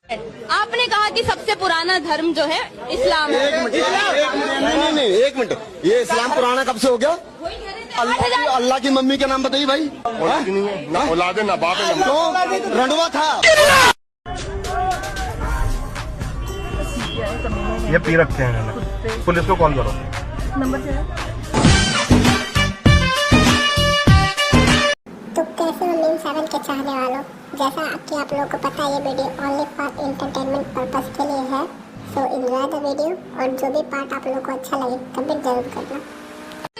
आपने कहा कि सबसे पुराना धर्म जो है इस्लाम है। नहीं, एक मिनट, ये इस्लाम पुराना कब से हो गया? अल्लाह की मम्मी का नाम बताइए भाई। ना औलाद ना बाप है, तो रंडवा था। ये पी रखे हैं इन्होंने। पुलिस को कॉल करो। तो कैसे हो मीम 7 के चाहने वालों, जैसा कि आप लोगों को पता है ये video only for entertainment purpose के लिए है। सो एंजॉय द वीडियो और जो भी पार्ट आप लोगों को अच्छा लगे कमेंट जरूर करना।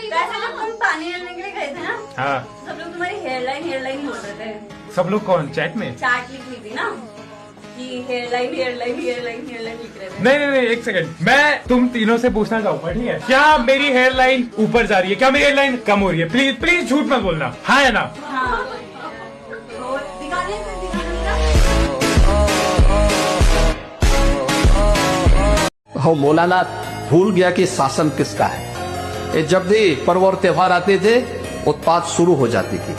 वैसे ना तुम पानी लेने के लिए गए थे ना? हाँ। सब लोग तुम्हारी हेयरलाइन बोल रहे थे। सब लोग कौन चैट में? चार्ट लिख ली थी ना कि हेयरलाइन लिख रहे थे। नहीं, एक सेकंड, मैं तुम तीनों से पूछना चाहूंगा, ठीक है? क्या मेरी हेयर लाइन ऊपर जा रही है? क्या मेरी हेयर लाइन कम हो रही है? प्लीज झूठ मत बोलना, हाँ या ना? हाँ। तो दिखाने हो भोलानाथ भूल गया कि शासन किसका है। ये जब भी पर्व और त्योहार आते थे उत्पात शुरू हो जाती थी।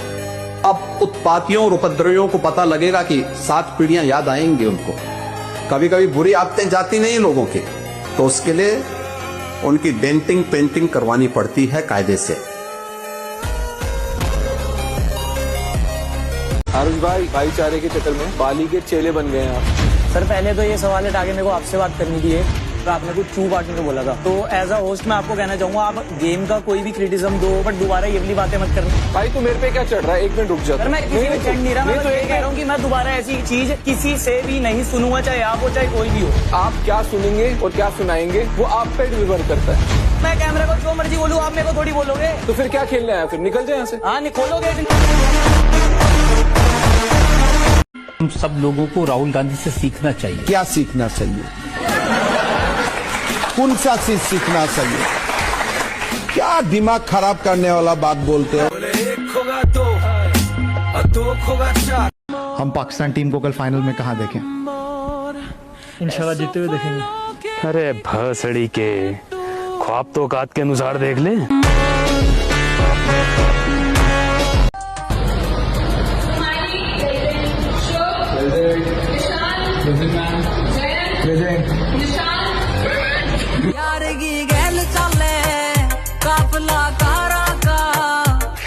अब उत्पातियों और उपद्रवियों को पता लगेगा कि 7 पीढ़ियां याद आएंगी उनको। कभी कभी बुरी आदतें जाती नहीं लोगों की, तो उसके लिए उनकी डेंटिंग पेंटिंग करवानी पड़ती है कायदे से। आरुष भाई, भाईचारे के चक्कर में बाली के चेले बन गए हैं आप। सर पहले तो ये सवाल हटा के मेरे को आपसे बात करनी थी। तो आपने कुछ चू बांटने को बोला था, तो एज अ होस्ट मैं आपको कहना चाहूंगा आप गेम का कोई भी क्रिटिसिज्म दो, बट दोबारा ये वाली बातें मत करना। भाई तू मेरे पे क्या चढ़ रहा है? 1 मिनट रुक जा। सर मैं किसी पे चढ़ नहीं रहा, मैं तो ये कह रहा हूँ कि मैं दोबारा ऐसी चीज किसी से भी नहीं सुनूंगा, चाहे आप हो चाहे कोई भी हो। आप क्या सुनेंगे और क्या सुनाएंगे वो आप पे निर्भर करता है। मैं कैमरे को जो मर्जी बोलूँ, आप मेरे को थोड़ी बोलोगे। तो फिर क्या खेलने आया? फिर निकल जाए यहाँ से। हाँ निकोलोगे। हम सब लोगों को राहुल गांधी से सीखना चाहिए। क्या सीखना चाहिए? कौन सा चीज सीखना चाहिए? क्या दिमाग खराब करने वाला बात बोलते हो? हम पाकिस्तान टीम को कल फाइनल में कहाँ देखें? इंशाल्लाह जीते हुए देखेंगे। अरे भसड़ी के ख्वाब तो औकात के अनुसार देख ले।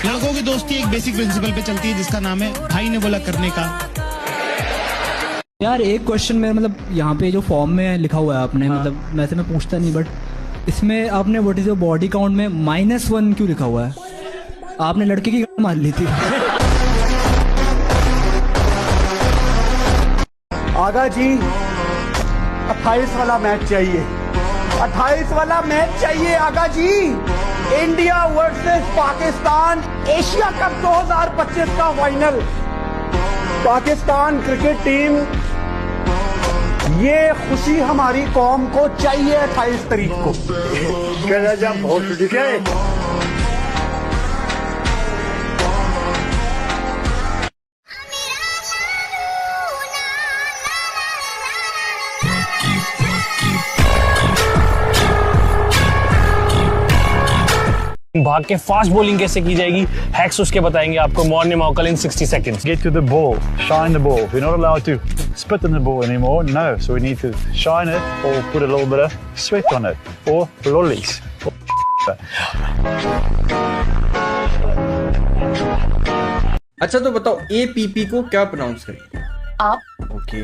लड़कों की दोस्ती एक बेसिक प्रिंसिपल पे चलती है जिसका नाम है भाई ने बोला करने का। यार एक क्वेश्चन मेरा, मतलब यहाँ पे जो फॉर्म में लिखा हुआ है आपने, मतलब वैसे मैं पूछता नहीं, बट इसमें आपने व्हाट इज बॉडी काउंट में -1 क्यों लिखा हुआ है? आपने लड़के की गाड़ मार ली थी। आगा जी 28 वाला मैच चाहिए, 28 वाला मैच चाहिए Agha ji. India versus Pakistan Asia Cup 2025 का फाइनल। पाकिस्तान क्रिकेट टीम, ये खुशी हमारी कौम को चाहिए 28 तारीख को। बहुत ठीक है। भाग के फास्ट बॉलिंग कैसे की जाएगी, हैक्स उसके बताएंगे आपको morning मॉकल in 60 seconds. Get to the ball, shine the ball. We're not allowed to spit on the ball anymore. No, so we need to shine it or put a little bit of sweat on it or lollies. अच्छा तो बताओ APP को क्या pronounce करें? आप okay,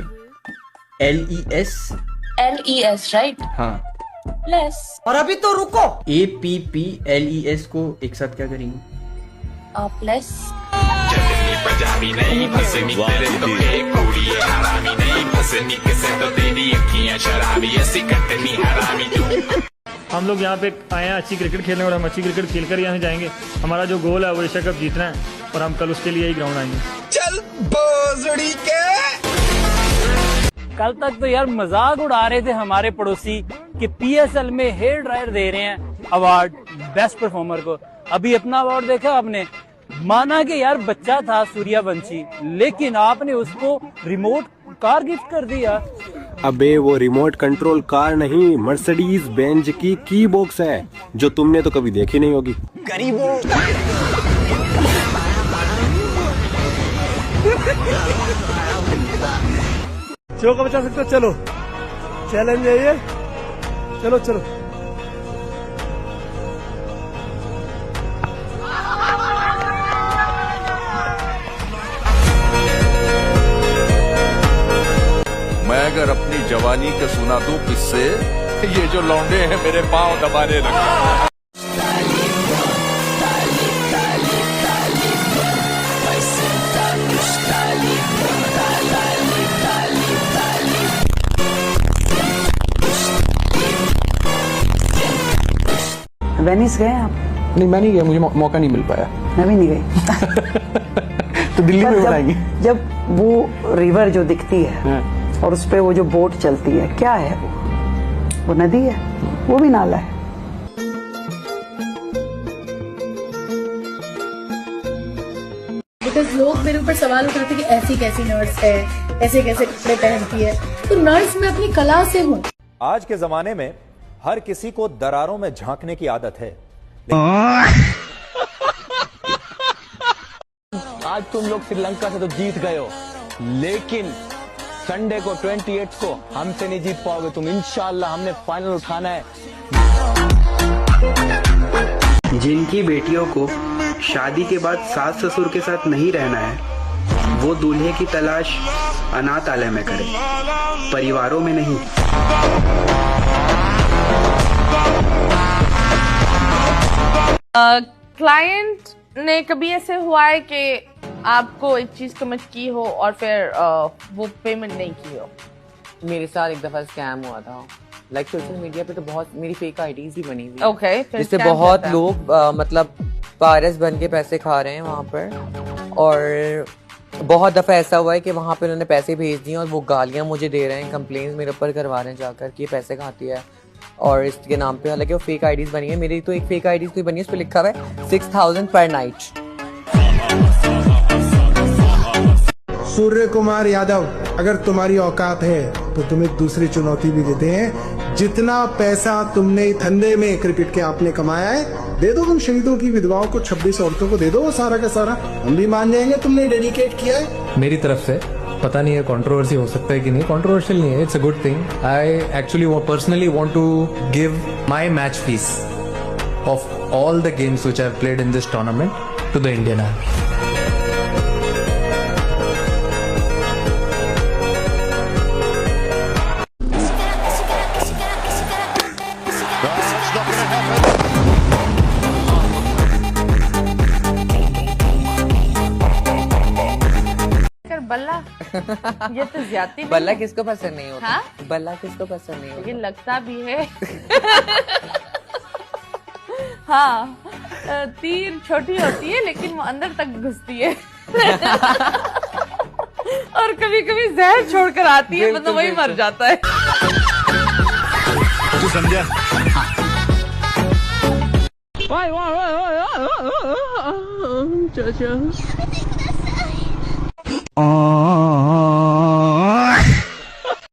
LES right? हाँ। Less. और अभी तो रुको। APP LES को एक साथ क्या करेंगे? आप लेस। हम लोग यहाँ पे आए हैं अच्छी क्रिकेट खेलने और हम अच्छी क्रिकेट खेलकर यहाँ से जाएंगे। हमारा जो गोल है वो एशिया कप जीतना है और हम कल उसके लिए ही ग्राउंड आएंगे। चल बोजड़ी के। कल तक तो यार मजाक उड़ा रहे थे हमारे पड़ोसी कि PSL में हेयर ड्रायर दे रहे हैं अवार्ड बेस्ट परफॉर्मर को। अभी अपना अवार्ड देखा आपने? माना कि यार बच्चा था सूर्यवंशी, लेकिन आपने उसको रिमोट कार गिफ्ट कर दिया। अबे वो रिमोट कंट्रोल कार नहीं, मर्सिडीज बेंज की कीबॉक्स है जो तुमने तो कभी देखी नहीं होगी। गरीबों। शो को बचा सकते हो, चलो चैलेंज है ये, चलो चलो। मैं अगर अपनी जवानी का सुना दूं किससे, ये जो लौंडे हैं मेरे पांव दबाने लगे। वेनिस गए आप? नहीं, मैं नहीं गया, मुझे मौका नहीं मिल पाया। मैं भी नहीं गई। तो दिल्ली में बनाएंगे। जब वो रिवर जो दिखती है और उस पे वो जो बोट चलती है, क्या है वो नदी है, वो भी नाला है। बिकॉज लोग मेरे ऊपर सवाल उठाते कि ऐसी कैसी नर्स है, ऐसे कैसे कपड़े पहनती है। तो नर्स मैं अपनी कला से हूँ। आज के जमाने में हर किसी को दरारों में झांकने की आदत है। आज तुम लोग श्रीलंका से तो जीत गए हो, लेकिन संडे को 28 को हमसे नहीं जीत पाओगे तुम। इंशाल्लाह हमने फाइनल उठाना है। जिनकी बेटियों को शादी के बाद सास ससुर के साथ नहीं रहना है, वो दूल्हे की तलाश अनाथालय में करें, परिवारों में नहीं। क्लाइंट ने कभी ऐसे हुआ है कि आपको एक चीज कमिट की हो और फिर वो पेमेंट नहीं की हो? मेरे साथ एक दफा स्कैम हुआ था। लाइक सोशल मीडिया पे तो बहुत मेरी फेक आईडीज भी बनी हुई। ओके, जिससे बहुत लोग मतलब पारस बन के पैसे खा रहे हैं वहाँ पर। और बहुत दफा ऐसा हुआ है कि वहाँ पे उन्होंने पैसे भेज दिए और वो गालियाँ मुझे दे रहे हैं, कंप्लेंट्स मेरे ऊपर करवा रहे हैं जाकर कि ये पैसे खाती है और इसके नाम पे। हालांकि वो फेक आईडीज बनी है। मेरी तो एक फेक आईडीज कोई बनी है, उस पर लिखा हुआ है 6000 पर नाइट। सूर्य कुमार यादव, अगर तुम्हारी औकात है तो तुम एक दूसरी चुनौती भी देते हैं। जितना पैसा तुमने धंधे में क्रिकेट के आपने कमाया है, दे दो तुम शहीदों की विधवाओं को, 26 औरतों को दे दो वो सारा का सारा। हम भी मान जाएंगे तुमने डेडिकेट किया है। मेरी तरफ से पता नहीं है कंट्रोवर्सी हो सकता है कि नहीं, कंट्रोवर्शियल नहीं है, it's a good thing. I actually personally want to give my match fees of all the games which I have played in this tournament to the Indian army. बल्ला, ये तो ज्यादा। बल्ला किसको पसंद नहीं होता? हाँ? बल्ला किसको पसंद नहीं होता? ये लगता भी है। हाँ, तीर छोटी होती है लेकिन वो अंदर तक घुसती है। और कभी कभी जहर छोड़कर आती है, मतलब वही मर जाता है। तू समझा?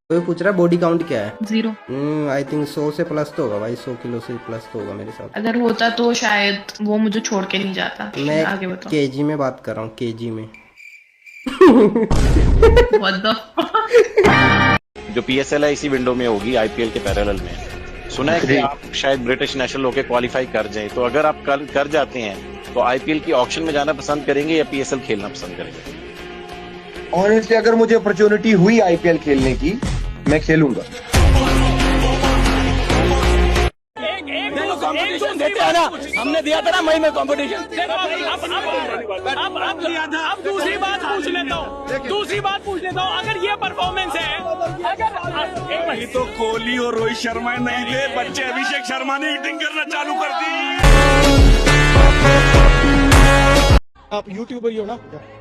कोई पूछ रहा है बॉडी काउंट क्या है? 0। आई थिंक 100 से प्लस तो होगा भाई, 100 किलो से प्लस तो होगा मेरे साथ। अगर होता तो शायद वो मुझे छोड़ के नहीं जाता। मैं आगे बताओ। केजी में बात कर रहा हूँ, केजी में। जो PSL है इसी विंडो में होगी, IPL के पैरेलल में। सुना है कि आप शायद ब्रिटिश नेशनल होके क्वालिफाई कर जाएं, तो अगर आप कर जाते हैं तो IPL की ऑक्शन में जाना पसंद करेंगे या PSL खेलना पसंद करेंगे? ऑनेस्टली अगर मुझे अपॉर्चुनिटी हुई IPL खेलने की, मैं खेलूंगा। हमने दिया था ना मई में कंपटीशन। अब दूसरी बात पूछ लेता हूँ, अगर ये परफॉर्मेंस है, अगर तो कोहली और रोहित शर्मा नहीं थे, बच्चे अभिषेक शर्मा ने हिटिंग करना चालू कर दी। आप यूट्यूबर ही हो ना,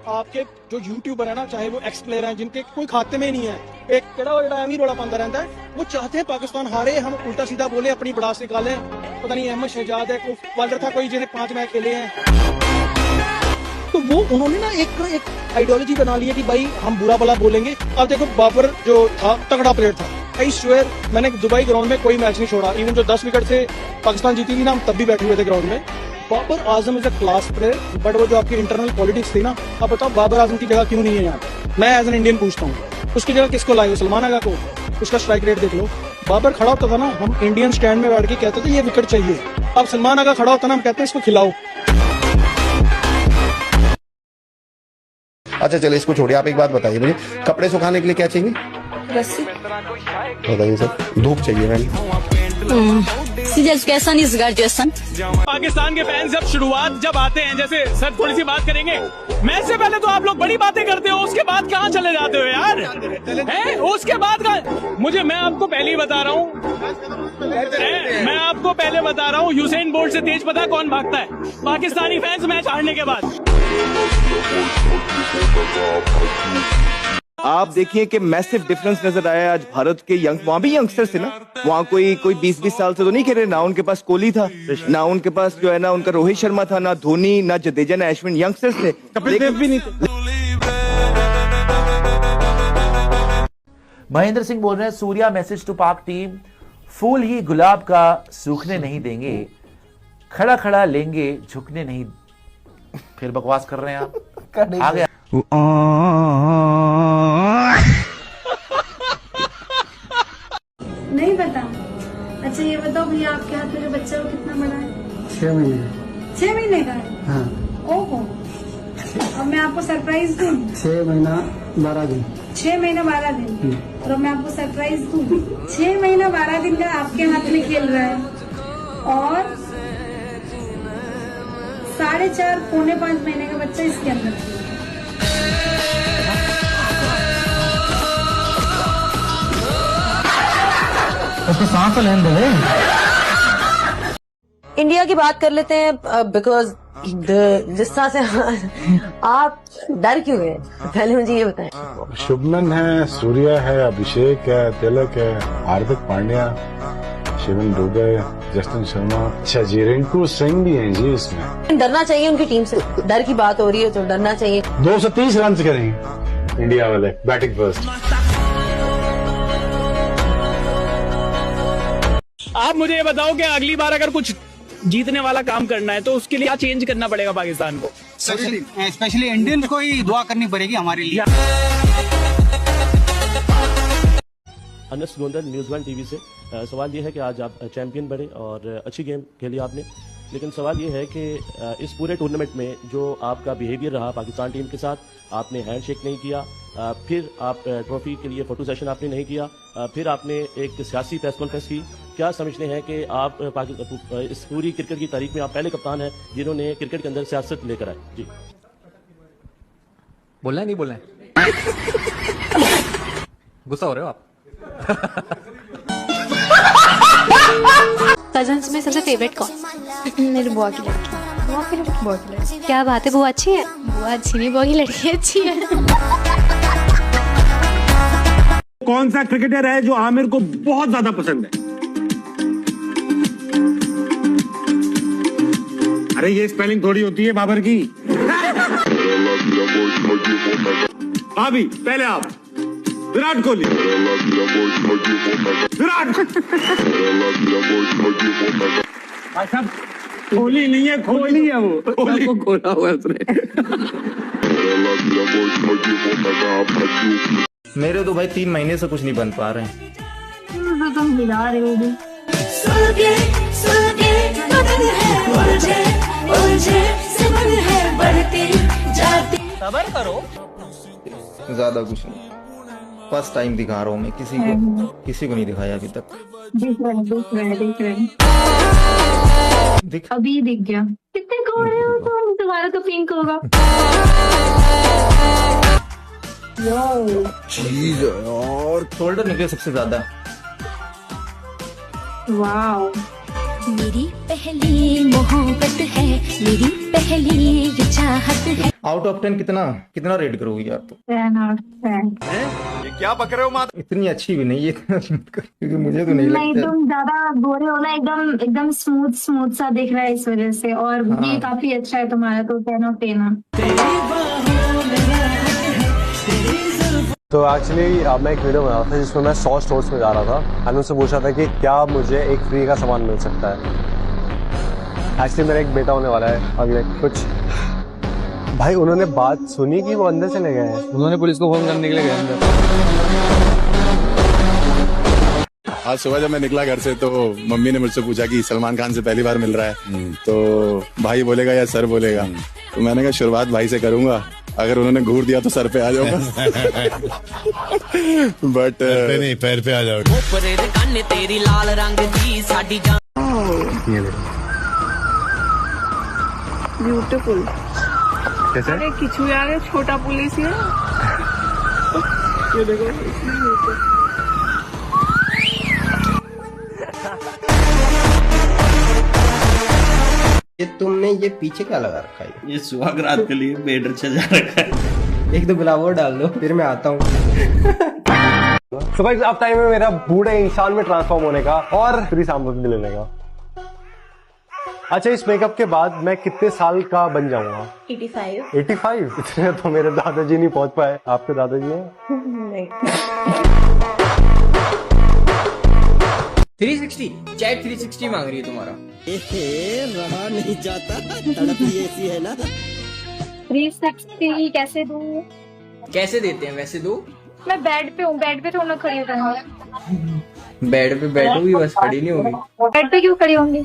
आपके जो यूट्यूबर है ना, चाहे वो एक्स प्लेयर हैं जिनके कोई खाते में नहीं है, एक केड़ा रोड़ा पाता रहता है, वो चाहते हैं पाकिस्तान हारे, हम उल्टा सीधा बोले, अपनी बड़ास निकालें। पता नहीं अहमद शहजाद है, कोई बॉलर था कोई जिन्हें 5 मैच खेले हैं, तो वो उन्होंने ना एक आइडियोलॉजी बना ली है कि भाई हम बुरा भला बोलेंगे। अब देखो बाबर जो था तगड़ा प्लेयर था, आई स्वेयर मैंने दुबई ग्राउंड में कोई मैच नहीं छोड़ा। इवन जो 10 विकेट से पाकिस्तान जीती थी ना, हम तब भी बैठे हुए थे ग्राउंड में, Babar Azam is a class player, but वो जो आपकी इंटरनल पॉलिटिक्स थी ना, आप बताओ बाबर आजम की जगह क्यों नहीं है यहाँ? मैं एज एन इंडियन पूछता हूँ, उसकी जगह किसको लाए? सलमान आगा को? उसका स्ट्राइक रेट देख लो। बाबर खड़ा होता था ना, हम इंडियन स्टैंड में बैठ के कहते थे ये विकेट चाहिए। अब सलमान आगा खड़ा होता ना, हम कहते हैं इसको खिलाओ। अच्छा चलिए इसको छोड़िए, आप एक बात बताइए मुझे, कपड़े सुखाने के लिए क्या चाहिए? रस्सी। बताइए सर। धूप चाहिए मैम। पाकिस्तान के फैंस जब आते हैं, जैसे सर थोड़ी सी बात करेंगे, मैच से पहले तो आप लोग बड़ी बातें करते हो, उसके बाद कहाँ चले जाते हो यार? हैं? उसके बाद मैं आपको पहले ही बता रहा हूँ, यूसेन बोल्ट से तेज पता कौन भागता है? पाकिस्तानी फैंस मैच हारने के बाद। आप देखिए कि मैसिव डिफरेंस नजर आया आज भारत के वहाँ भी यंगस्टर्स थे ना, वहाँ कोई 20-20 साल से तो नहीं खेले, ना उनके पास कोहली था, ना उनके पास जो है ना उनका रोहित शर्मा था, ना धोनी, ना जडेजा, ना अश्विन, यंगस्टर्स थे, कपिल देव भी नहीं थे। महेंद्र सिंह बोल रहे हैं, सूर्या मैसेज टू पाक टीम, फूल ही गुलाब का सूखने नहीं देंगे, खड़ा खड़ा लेंगे झुकने नहीं। फिर बकवास कर रहे हैं आप, आ गया। नहीं पता? अच्छा ये बताओ भैया, आपके हाथ में जो बच्चा है वो कितना बड़ा है? 6 महीने। 6 महीने का है? हाँ। ओहो, अब मैं आपको सरप्राइज दूं। 6 महीना 12 दिन। 6 महीना 12 दिन। और अब मैं आपको सरप्राइज दूं, 6 महीना 12 दिन का आपके हाथ में खेल रहा है और 4.5 पौने 5 महीने का बच्चा इसके अंदर। उसको सांस लेने दे। इंडिया की बात कर लेते हैं, बिकॉज जिस तरह से आप डर क्यों गए, पहले मुझे ये बताएं। शुभमन है, सूर्या है, अभिषेक है, तिलक है, हार्दिक पांड्या, शिवन दुबे, जस्टिन शर्मा, अच्छा जी, रिंकू सिंह भी हैं जी इसमें। डरना चाहिए उनकी टीम से, डर की बात हो रही है तो डरना चाहिए। 230 रन करेंगे इंडिया वाले बैटिंग फर्स्ट। आप मुझे ये बताओ कि अगली बार अगर कुछ जीतने वाला काम करना है तो उसके लिए क्या चेंज करना पड़ेगा पाकिस्तान को? स्पेशली इंडियंस को ही दुआ करनी पड़ेगी हमारे लिए। अनस गोंदल न्यूज़ 1 टीवी से। सवाल ये है कि आज आप चैंपियन बने और अच्छी गेम खेली आपने, लेकिन सवाल ये है कि इस पूरे टूर्नामेंट में जो आपका बिहेवियर रहा पाकिस्तान टीम के साथ, आपने हैंडशेक नहीं किया, फिर आप ट्रॉफी के लिए फोटो सेशन आपने नहीं किया, फिर आपने एक सियासी प्रेस कॉन्फ्रेंस की। क्या समझते हैं कि आप इस पूरी क्रिकेट की तारीख में आप पहले कप्तान हैं जिन्होंने क्रिकेट के अंदर सियासत लेकर आए? जी बोलना है नहीं बोलना है? गुस्सा हो रहे हो आप? कजन्स में सबसे फेवरेट कौन? मेरी बुआ की लड़की। बुआ की लड़की? क्या बात है, बुआ अच्छी है? बुआ अच्छी नहीं, बुआ की लड़की अच्छी है। कौन सा क्रिकेटर है जो आमिर को बहुत ज्यादा पसंद है? अरे ये स्पेलिंग थोड़ी होती है बाबर की। अभी पहले आप विराट कोहली। विराट कोहली नहीं है, कोहली है वो, कोहली को खोला हुआ है उसने। मेरे तो भाई 3 महीने से कुछ नहीं बन पा रहे हैं। तुम हिला रहे हो। सबर करो। ज्यादा कुछ नहीं, फर्स्ट टाइम दिखा रहा हूँ मैं, किसी को नहीं दिखाया अभी तक। दिख रहा है। अभी दिख गया। कितने गोरे हो तुम, तुम्हारा तो पिंक होगा। चीज और शोल्डर निकले सबसे ज्यादा। वाओ, मेरी पहली मोहब्बत है, मेरी पहली चाहत है। आउट ऑफ 10 कितना रेट करोगी यार? तो 10 out of 10। ये क्या पक रहे हो माता? इतनी अच्छी भी नहीं है क्योंकि मुझे तो नहीं लगता। तुम ज्यादा गोरे हो ना, एकदम स्मूथ सा दिख रहा है इस वजह से, और ये काफी अच्छा है तुम्हारा, तो 10 out of 10। तो एक्चुअली मैं एक वीडियो बना रहा था जिसमें मैं 100 स्टोर्स में जा रहा था और उनसे पूछा था कि क्या मुझे एक फ्री का सामान मिल सकता है। एक्चुअली मेरा एक बेटा होने वाला है अगले कुछ। भाई उन्होंने बात सुनी कि वो अंदर चले गए हैं। उन्होंने पुलिस को फोन करने के लिए गए अंदर। आज सुबह जब मैं निकला घर से तो मम्मी ने मुझसे पूछा कि सलमान खान से पहली बार मिल रहा है, तो भाई बोलेगा या सर बोलेगा। तो मैंने कहा शुरुआत भाई से करूंगा, अगर उन्होंने घूर दिया तो सर पे आ जाऊंगा। बट नहीं, पैर पे आ जाओगे। ब्यूटीफुल। कैसे? अरे किचू यार, छोटा पुलिस है। ये देखो ये तुमने ये पीछे क्या लगा रखा है? ये सुहाग रात के लिए बेड सजा रखा है। एक दो गुलाब और डाल दो, फिर मैं आता हूँ। तो भाई अब टाइम है मेरा बूढ़े इंसान में ट्रांसफॉर्म होने का और फ्री सांभर लेने का। अच्छा, इस मेकअप के बाद मैं कितने साल का बन जाऊंगा? 85। 85? इतने तो मेरे दादाजी नहीं पहुंच पाए। आपके दादाजी हैं? नहीं। 360 चैट 360 मांग रही है तुम्हारा। रहा नहीं जाता, तड़प ही ऐसी है ना। 360 कैसे दूं? कैसे देते हैं वैसे दो? मैं बेड पे हूँ, बेड पे थोड़ा खड़ी हो जाऊंगी। बेड पे बैठोगी बस, खड़ी नहीं होगी। बेड पे क्यों खड़ी होंगी?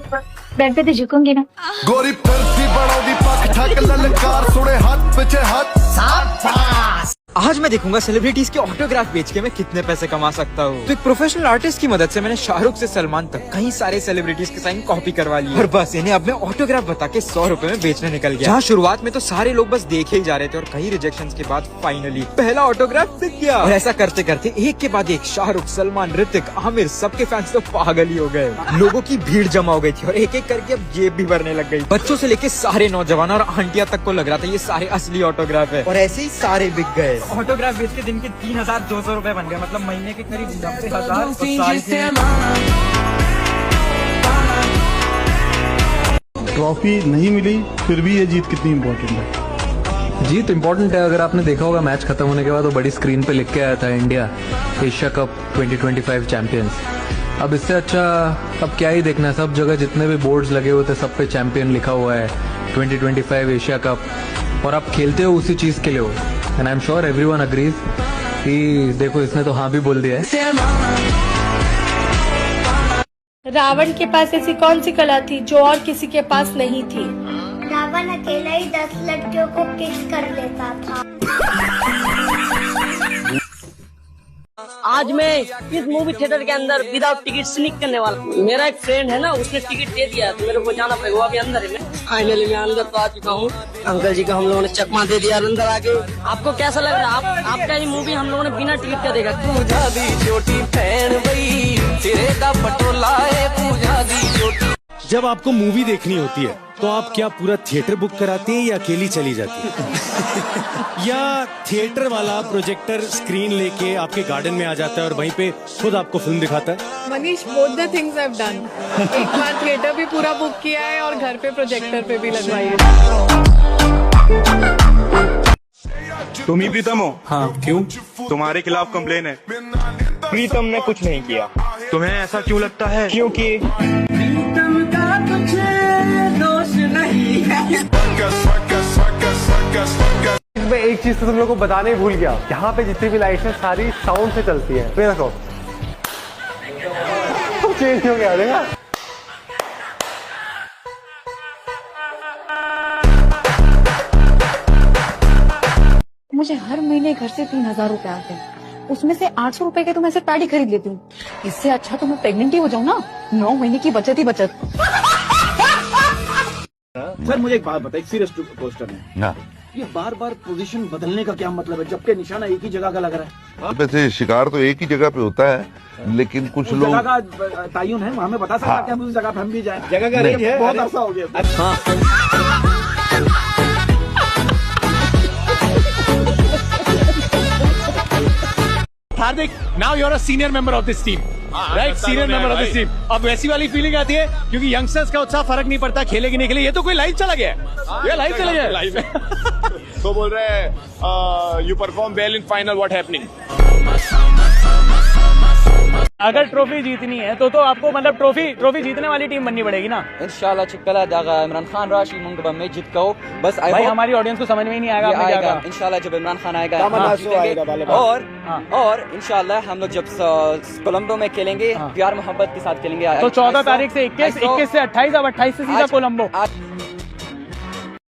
बेड पे तो झुकूंगी ना। गोरी परसी बड़ोदी पक ठक ललकार सुने हाथ पीछे हाथ साफ। आज मैं देखूंगा सेलिब्रिटीज के ऑटोग्राफ बेच के मैं कितने पैसे कमा सकता हूँ। तो एक प्रोफेशनल आर्टिस्ट की मदद से मैंने शाहरुख से सलमान तक कई सारे सेलिब्रिटीज के साइन कॉपी करवा लिए और बस इन्हें अब मैं ऑटोग्राफ बता के 100 रुपए में बेचने निकल गया। जहाँ शुरुआत में तो सारे लोग बस देखे ही जा रहे थे और कई रिजेक्शंस के बाद फाइनली पहला ऑटोग्राफ बिक गया। और ऐसा करते करते एक के बाद एक शाहरुख, सलमान, ऋतिक, आमिर सबके फैंस तो पागल ही हो गए। लोगों की भीड़ जमा हो गई थी और एक एक करके अब जेब भी भरने लग गई। बच्चों से लेके सारे नौजवान और आंटियां तक को लग रहा था ये सारे असली ऑटोग्राफ है और ऐसे ही सारे बिक गए। ऑटोग्राफ बेच के दिन के 3200 रुपए बन गए, मतलब महीने के करीब 90,000। ट्रॉफी नहीं मिली फिर भी ये जीत कितनी इम्पोर्टेंट है? जीत इम्पोर्टेंट है। अगर आपने देखा होगा मैच खत्म होने के बाद वो बड़ी स्क्रीन पे लिख के आया था इंडिया एशिया कप 2025 चैंपियंस। अब इससे अच्छा अब क्या ही देखना है, सब जगह जितने भी बोर्ड्स लगे हुए थे सब पे चैंपियन लिखा हुआ है 2025 एशिया कप, और आप खेलते हो उसी चीज के लिए हो। And I am sure everyone agrees कि देखो इसने तो हाँ भी बोल दिया है। रावण के पास ऐसी कौन सी कला थी जो और किसी के पास नहीं थी? रावण अकेला ही 10 लड़कियों को किस कर लेता था। आज मैं इस मूवी थिएटर के अंदर विदाउट टिकट स्नीक करने वाला हूँ। मेरा एक फ्रेंड है ना, उसने टिकट दे दिया तो मेरे को जाना पड़ेगा। अभी अंदर है, मैं फाइनली मैं अंदर तो आ चुका हूँ। अंकल जी का हम लोगों ने चकमा दे दिया अंदर आके। आपको कैसा लग रहा है? आपका ये मूवी हम लोगों ने बिना टिकट का देखा। जब आपको मूवी देखनी होती है तो आप क्या पूरा थिएटर बुक कराते हैं या अकेली चली जाती है? या थिएटर वाला प्रोजेक्टर स्क्रीन लेके आपके गार्डन में आ जाता है और वहीं पे खुद आपको फिल्म दिखाता है? Manish, both the things I have done. एक बार थिएटर भी पूरा बुक किया है और घर पे प्रोजेक्टर पे भी लगवाई है। तुम ही प्रीतम हो? हाँ। क्यों? तुम्हारे खिलाफ कंप्लेन है। प्रीतम ने कुछ नहीं किया। तुम्हें ऐसा क्यों लगता है? क्योंकि प्रीतम का कुछ दोष नहीं है। मैं एक चीज तो तुम लोगों को बताने ही भूल गया, यहाँ पे जितनी भी लाइट्स हैं सारी साउंड से चलती है। देखो चेंज हो गया, देखा? मुझे हर महीने घर से 3000 रुपए आते हैं, उसमें से 800 रुपए के तो मैं सिर्फ पैडी खरीद लेती हूँ। इससे अच्छा तो मैं प्रेग्नेंट ही हो जाऊँ ना, 9 महीने की बचत ही बचत। सर मुझे एक बात बताइए, सीरियस क्वेश्चन है, ये बार बार पोजीशन बदलने का क्या मतलब है जबकि निशाना एक ही जगह का लग रहा है? वैसे शिकार तो एक ही जगह पे होता है, लेकिन कुछ लोग जगह का तयन है, हमें बता सकता है उस जगह पे हम भी जाएं? जगह का रेंज है, बहुत अर्सा हो गया। हार्दिक, now you're a senior member of this team, right? Senior member of this team. अब वैसी वाली फीलिंग आती है क्योंकि यंगस्टर्स का उत्साह फर्क नहीं पड़ता खेले कि नहीं खेले। ये तो कोई लाइव चला गया है, ये लाइव चला गया है। लाइव तो बोल रहे हैं you perform well in final, what happening? अगर ट्रॉफी जीतनी है तो आपको मतलब ट्रॉफी जीतने वाली टीम बननी पड़ेगी ना। इंशाल्लाह चिकला दागा इमरान खान राशि मुंगबा में जीत को बस भाई हमारी ऑडियंस को समझ में ही नहीं आएगा आपने क्या कहा। इंशाल्लाह जब इमरान खान आएगा और इंशाल्लाह हम लोग जब कोलंबो में खेलेंगे प्यार मोहब्बत के साथ खेलेंगे। तो 14 तारीख से 21 से 28, अब 28 से सीधा कोलंबो।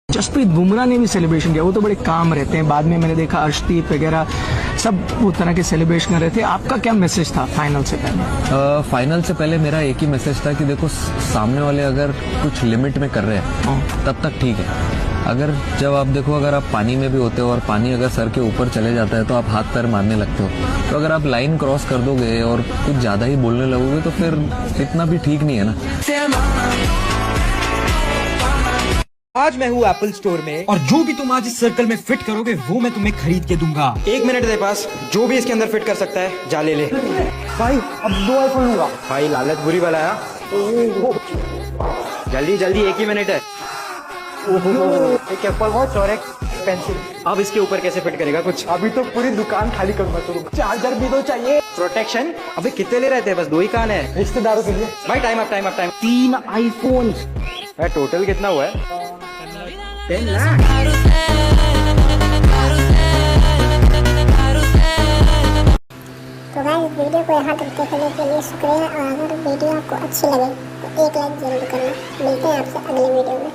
जसप्रीत बुमराह ने भी सेलिब्रेशन किया, वो तो बड़े काम रहते हैं। बाद में मैंने देखा अर्शदीप वगैरह सब वो तरह के सेलिब्रेशन कर रहे थे। आपका क्या मैसेज था फाइनल से पहले? फाइनल से पहले मेरा एक ही मैसेज था कि देखो सामने वाले अगर कुछ लिमिट में कर रहे हैं तब तक ठीक है। अगर जब आप देखो अगर आप पानी में भी होते हो और पानी अगर सर के ऊपर चले जाता है तो आप हाथ पैर मारने लगते हो। तो अगर आप लाइन क्रॉस कर दोगे और कुछ ज्यादा ही बोलने लगोगे तो फिर इतना भी ठीक नहीं है ना। आज मैं हूँ एप्पल स्टोर में और जो भी तुम आज इस सर्कल में फिट करोगे वो मैं तुम्हें खरीद के दूंगा। 1 मिनट दे पास, जो भी इसके अंदर फिट कर सकता है जा ले ले। भाई अब 2 आईफोन लूंगा। भाई लालच बुरी वाला है, जल्दी जल्दी 1 ही मिनट है। एक एप्पल वॉच और एक पेंसिल। अब इसके ऊपर कैसे फिट करेगा कुछ? अभी तो पूरी दुकान खाली करूंगा। तो चार्जर भी तो चाहिए, प्रोटेक्शन। अबे कितने ले रहे थे? बस 2 ही कान है रिश्तेदारों के लिए। भाई टाइम अप 3 आईफोन। टोटल कितना हुआ है? 10 लाख। तो गाइस वीडियो को यहाँ तक देखने के लिए शुक्रिया, और अगर वीडियो आपको अच्छी लगे तो 1 लाइक जरूर करना। मिलते हैं आपसे अगले वीडियो में।